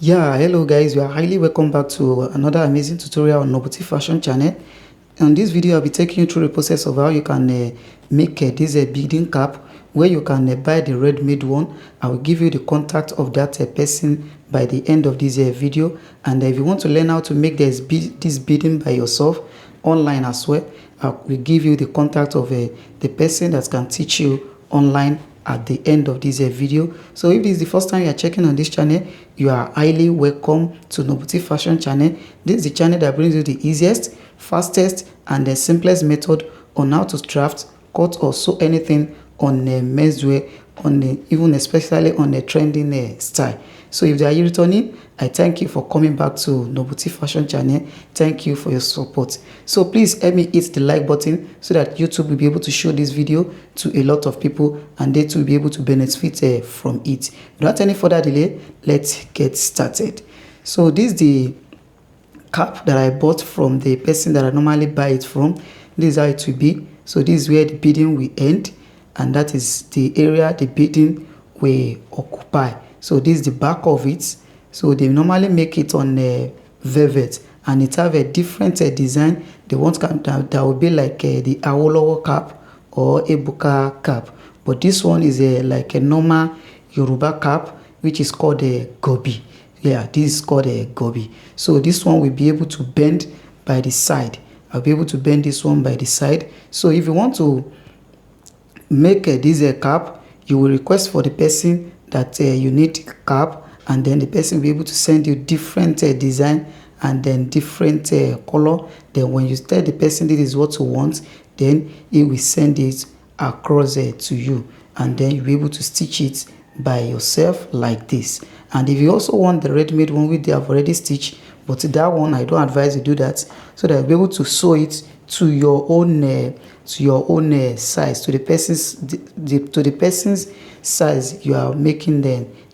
Yeah, hello guys, you are highly welcome back to another amazing tutorial on Nobuti Fashion channel. On this video, I'll be taking you through the process of how you can make this beading cap, where you can buy the ready-made one. I will give you the contact of that person by the end of this video. And if you want to learn how to make this beading by yourself online as well, I will give you the contact of the person that can teach you online at the end of this video. So if this is the first time you are checking on this channel, you are highly welcome to Nobuti Fashion channel. This is the channel that brings you the easiest, fastest and the simplest method on how to craft, cut or sew anything on menswear, even especially on a trending style. So if they are returning, I thank you for coming back to Nobuti Fashion channel. Thank you for your support. So please help me hit the like button so that YouTube will be able to show this video to a lot of people and they too will be able to benefit from it. Without any further delay, let's get started. So this is the cap that I bought from the person that I normally buy it from. This is how it will be. So this is where the beading will end, and that is the area the beading will occupy. So this is the back of it. So they normally make it on velvet, and it have a different design. They want that will be like the Awolowo cap or Ebuka cap, but this one is like a normal Yoruba cap, which is called a GOBI. Yeah, this is called a GOBI. So this one will be able to bend by the side. I'll be able to bend this one by the side. So if you want to make this cap, you will request for the person that you need cap, and then the person will be able to send you different design and then different color. Then when you tell the person this is what you want, then he will send it across to you, and then you'll be able to stitch it by yourself like this. And if you also want the ready-made one which they have already stitched, but that one I don't advise you do that, so that you'll be able to sew it to your own size, to the person's size you are making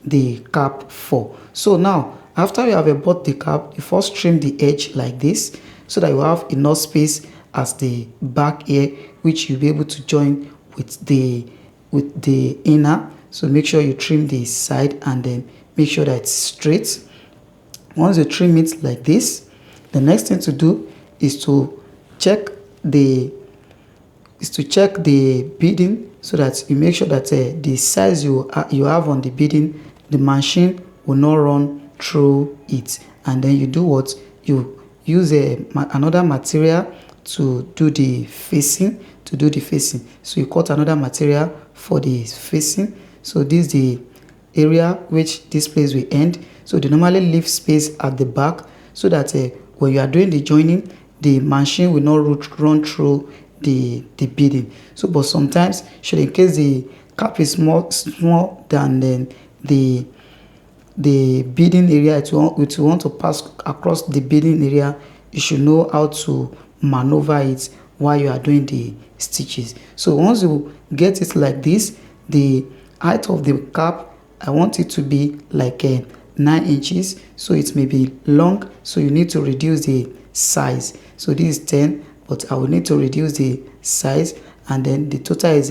the cap for. So now after you have bought the cap, you first trim the edge like this so that you have enough space as the back here, which you'll be able to join with the inner. So make sure you trim the side and then make sure that it's straight. Once you trim it like this, the next thing to do is to check the beading, so that you make sure that the size you have on the beading, the machine will not run through it. And then you do what? You use another material to do the facing. So you cut another material for the facing. So this is the area which this place will end. So they normally leave space at the back so that when you are doing the joining, the machine will not run through the beading. So but sometimes, should in case the cap is small than the beading area, it will want to pass across the beading area, you should know how to maneuver it while you are doing the stitches. So once you get it like this, the height of the cap, I want it to be like 9 inches. So it may be long, so you need to reduce the size. So this is 10, but I will need to reduce the size, and then the total is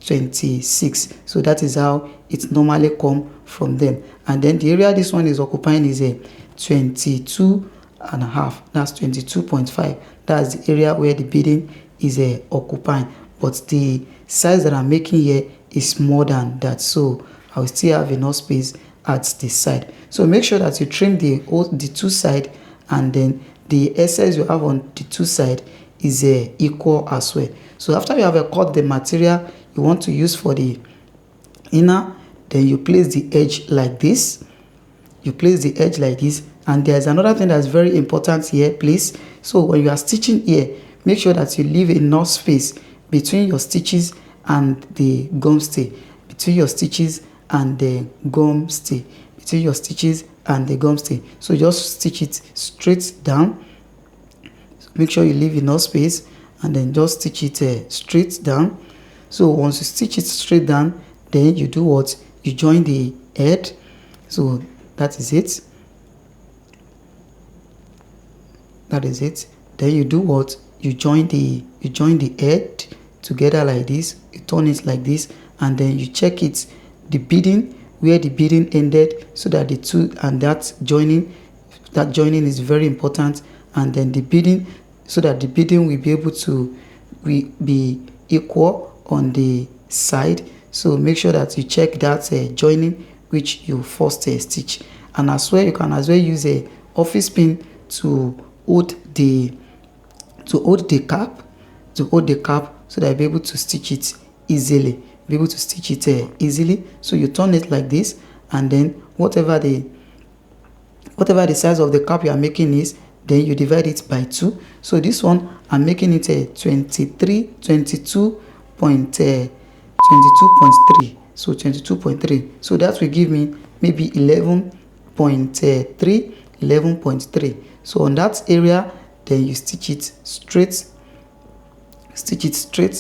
26. So that is how it normally come from them. And then the area this one is occupying is 22 and a half. That's 22.5. That's the area where the beading is occupying, but the size that I'm making here is more than that, so I will still have enough space at the side. So make sure that you trim the two side, and then the excess you have on the two side is equal as well. So after you have cut the material you want to use for the inner, then you place the edge like this. And there's another thing that's very important here, please. So when you are stitching here, make sure that you leave enough space between your stitches and the gum stay. So just stitch it straight down. So make sure you leave enough space, and then just stitch it straight down. So once you stitch it straight down, then you do what? You join the head. So that is it. Then you do what? You join the head together like this. You turn it like this, and then you check it. The beading where the beading ended, so that the two and that joining is very important. And then the beading, so that the beading will be able to be equal on the side. So make sure that you check that joining which you first stitch. And as well, you can as well use a office pin to hold the cap, so that you'll be able to stitch it easily. So you turn it like this, and then whatever the size of the cap you are making is, then you divide it by 2. So this one I'm making it a 22.3. So 22.3. So that will give me maybe 11.3. So on that area, then you stitch it straight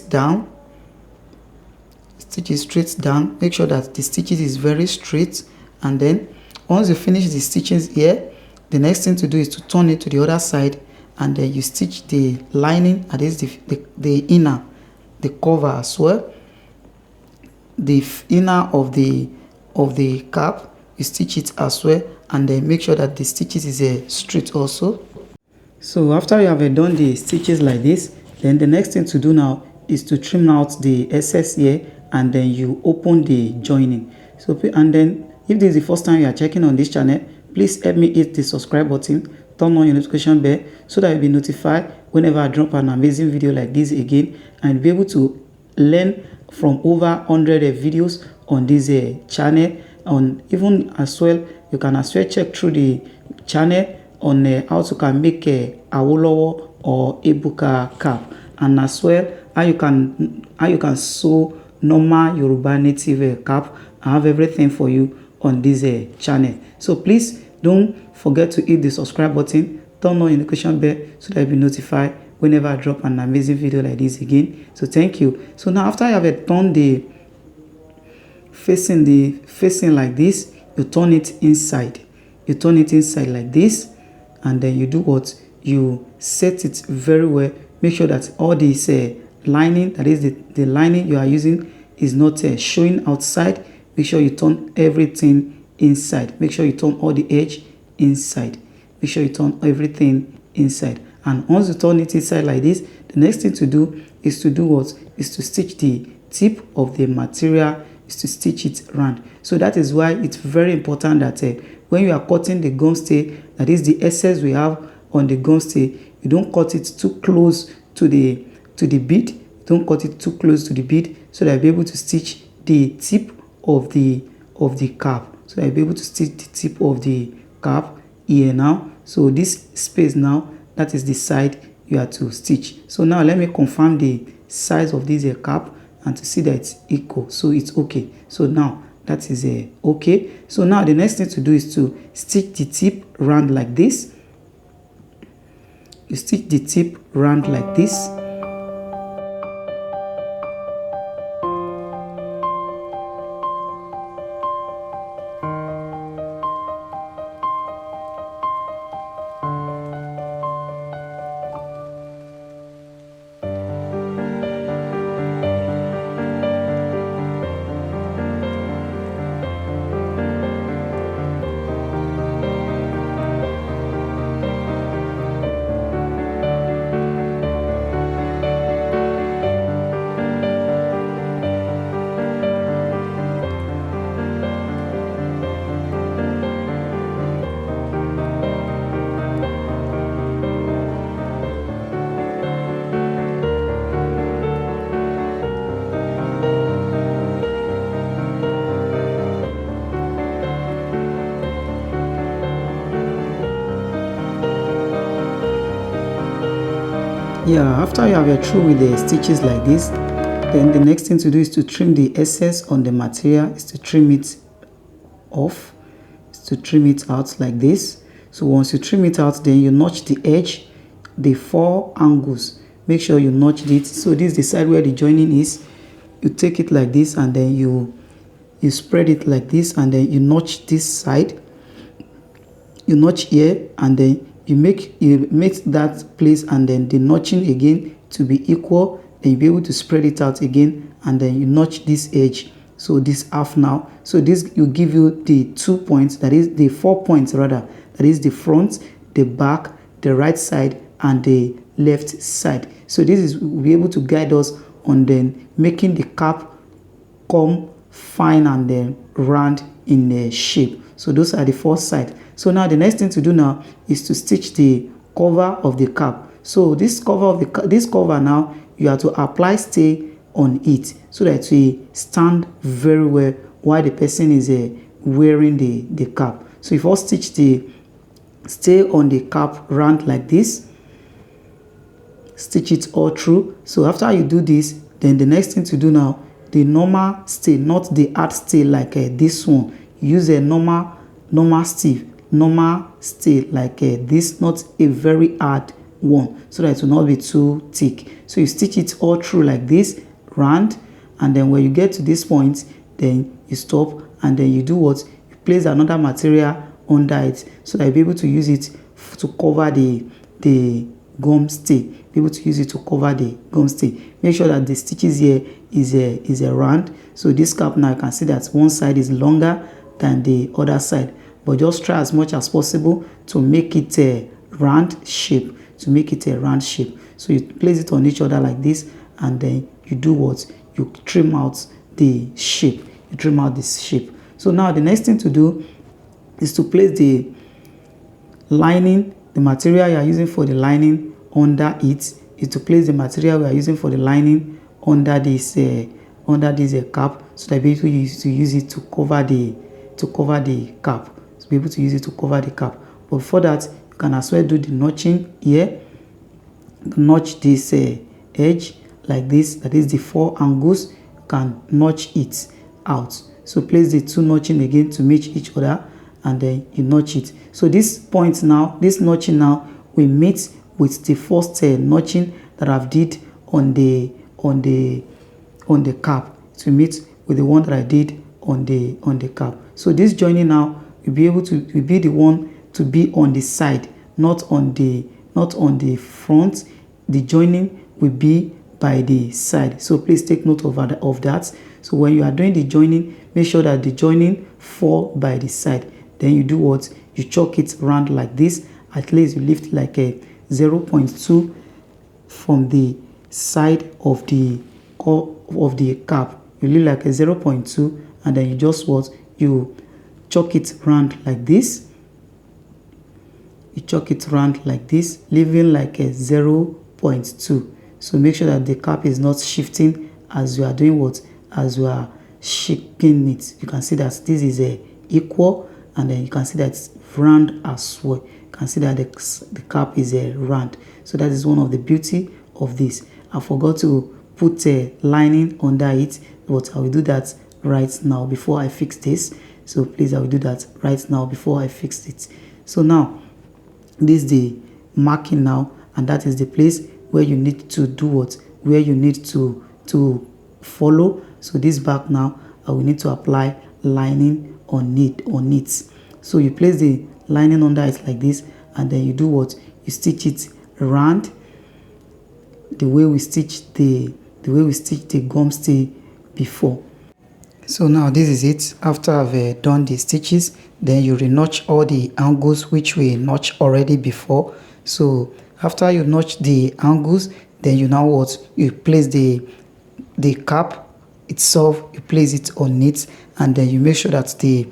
down. Make sure that the stitches is very straight. And then once you finish the stitches here, the next thing to do is to turn it to the other side, and then you stitch the lining, that is the inner, the cover as well, the inner of the cap, you stitch it as well, and then make sure that the stitches is straight also. So after you have done the stitches like this, then the next thing to do now is to trim out the excess here, and then you open the joining. So, and then if this is the first time you are checking on this channel, please help me hit the subscribe button, turn on your notification bell, so that you'll be notified whenever I drop an amazing video like this again, and be able to learn from over 100 videos on this channel. On even as well, you can as well check through the channel on how to can make a Awolowo or Ebuka cap, and as well how you can sew normal Yoruba native cap. I have everything for you on this channel. So please don't forget to hit the subscribe button, turn on your notification bell, so that you'll be notified whenever I drop an amazing video like this again. So thank you. So now after you have done the facing like this, you turn it inside. Like this, and then you do what? You set it very well. Make sure that all this lining, that is the lining you are using, is not showing outside. Make sure you turn everything inside. Make sure you turn all the edge inside. Make sure you turn everything inside. And once you turn it inside like this, the next thing to do is to do what? Is to stitch the tip of the material, is to stitch it round. So that is why it's very important that when you are cutting the gum stay, that is the excess we have on the gum stay, you don't cut it too close to the bead. Don't cut it too close to the bead, so that you'll be able to stitch the tip of the cap. So that you'll be able to stitch the tip of the cap here now. So this space now, that is the side you have to stitch. So now let me confirm the size of this cap, and to see that it's equal. So it's okay. So now that is okay. So now the next thing to do is to stitch the tip round like this. You stitch the tip round like this. Yeah, after you have through with the stitches like this, then the next thing to do is to trim the excess on the material, is to trim it off, is to trim it out like this. So once you trim it out, then you notch the edge, the 4 angles. Make sure you notch it. So this is the side where the joining is. You take it like this, and then you spread it like this, and then you notch this side. You notch here, and then you make that place, and then the notching again to be equal. Then you'll be able to spread it out again, and then you notch this edge so this half now. So this will give you the 2 points, that is the 4 points rather, that is the front, the back, the right side, and the left side. So this is will be able to guide us on then making the cap come fine and then round in the shape. So those are the four sides. So now the next thing to do now is to stitch the cover of the cap. So this cover now, you have to apply stay on it so that it will stand very well while the person is wearing the cap. So if I stitch the stay on the cap round like this, stitch it all through. So after you do this, then the next thing to do now, the normal stay, not the hard stay like this one. Use a normal stay like this, not a very hard one, so that it will not be too thick. So you stitch it all through like this round, and then when you get to this point, then you stop, and then you do what? You place another material under it so that you'll be able to use it to cover the gum stay. Be able to use it to cover the gum stay. Make sure that the stitches here is a round. So this cap now, you can see that one side is longer than the other side, but just try as much as possible to make it a round shape. So you place it on each other like this, and then you do what? You trim out the shape. So now the next thing to do is to place the lining, the material you are using for the lining under it, is to place the material we are using for the lining under this cap, so that be able to use it to cover the cap. So be able to use it to cover the cap. But before that, you can as well do the notching here. Notch this edge like this, that is the 4 angles. You can notch it out. So place the 2 notching again to match each other, and then you notch it. So this point now, this notching now will meet with the first notching that I've did on the cap. To meet with the one that I did on the cap. So this joining now will be the one to be on the side, not on the front. The joining will be by the side. So please take note of that. So when you are doing the joining, make sure that the joining fall by the side. Then you do what? You chalk it round like this. At least you lift like a 0.2 from the side of the cap. You leave like a 0.2, and then you just what? You chalk it round like this. You chalk it round like this, leaving like a 0.2. So make sure that the cap is not shifting as you are doing what? As you are shaking it. You can see that this is equal, and then you can see that it's round as well. You can see that the cap is round. So that is one of the beauty of this. I forgot to put a lining under it, but I will do that right now before I fix this. So please, I will do that right now before I fix it. So now this is the marking now, and that is the place where you need to do what? Where you need to follow. So this back now, I will need to apply lining on it. So you place the lining under it like this, and then you do what? You stitch it round the way we stitched the gum stay before. So now this is it. After I've done the stitches, then you re-notch all the angles which we notched already before. So after you notch the angles, then you now what? You place the cap itself, you place it on it, and then you make sure that the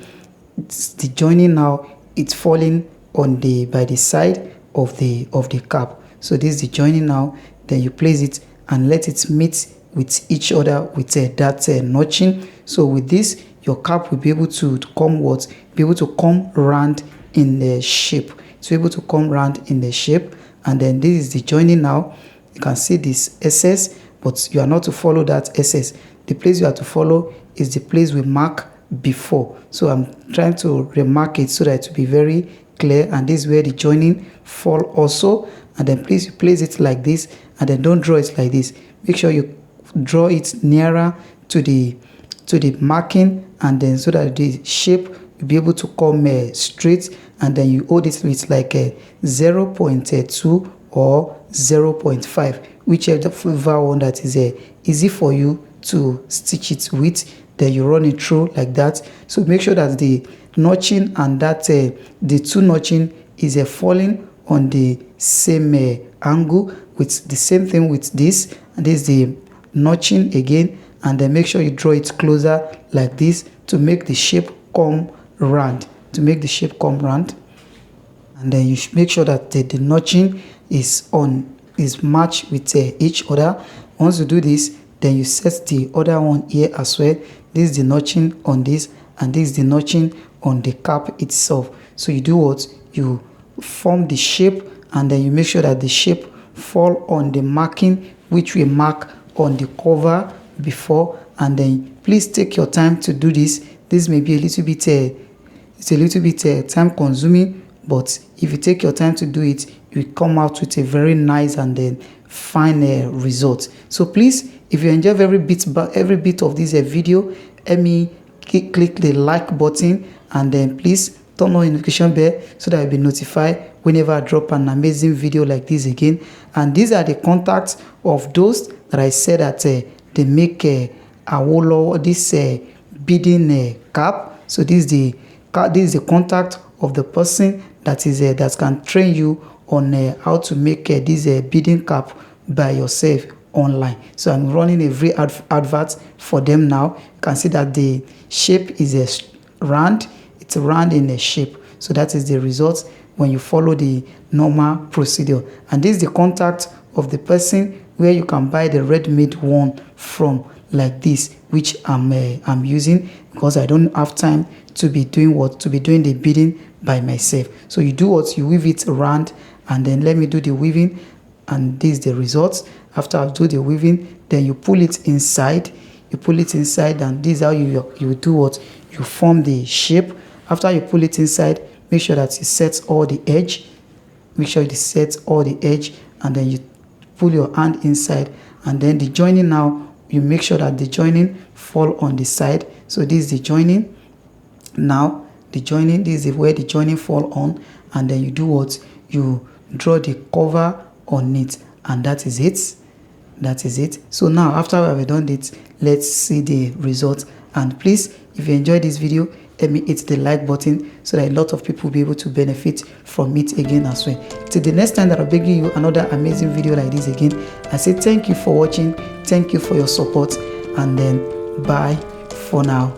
joining now it's falling on by the side of the cap. So this is the joining now. Then you place it and let it meet with each other with that notching. So with this, your cap will be able to come round in the shape. It's able to come round in the shape. And then this is the joining now. You can see this SS, but you are not to follow that SS. The place you have to follow is the place we mark before. So I'm trying to remark it so that it will be very clear. And this is where the joining fall also. And then please, you place it like this, and then don't draw it like this. Make sure you draw it nearer to the marking, and then so that the shape will be able to come straight, and then you hold it with like a 0.2 or 0.5, whichever one that is easy for you to stitch it with. then you run it through like that. So make sure that the notching and that the two notching is falling on the same angle, with the same thing with this, and this is the notching again, and then make sure you draw it closer like this to make the shape come round, and then you should make sure that the notching is matched with each other. Once you do this, then you set the other one here as well. This is the notching on this, and this is the notching on the cap itself. So you do what? You form the shape, and then you make sure that the shape fall on the marking which we mark on the cover before. And then please take your time to do this. This may be a little bit time consuming, but if you take your time to do it, you come out with a very nice and then fine result. So please, if you enjoy every bit of this video, let me click the like button, and then please turn on notification bell so that you'll be notified whenever I drop an amazing video like this again. And these are the contacts of those that I said that they make a Awolowo, this beading cap. So this is the contact of the person that can train you on how to make this beading cap by yourself online. So I'm running a free advert for them now. You can see that the shape is round. It's round in a shape. So that is the result when you follow the normal procedure. And this is the contact of the person where you can buy the ready-made one from, like this, which I'm using because I don't have time to be doing the beading by myself. So you do what? You weave it around, and then let me do the weaving, and this is the results. After I do the weaving, then you pull it inside. And this is how you do what? You form the shape. After you pull it inside, make sure that you set all the edge. And then you pull your hand inside, and then the joining now, you make sure that the joining fall on the side. So this is the joining. Now the joining, this is where the joining fall on, and then you do what? You draw the cover on it, and that is it. So now after we have done it, let's see the result. And please, if you enjoyed this video, let me hit the like button so that a lot of people will be able to benefit from it again as well. Till the next time that I'll be bringing you another amazing video like this again, I say thank you for watching, thank you for your support, and then bye for now.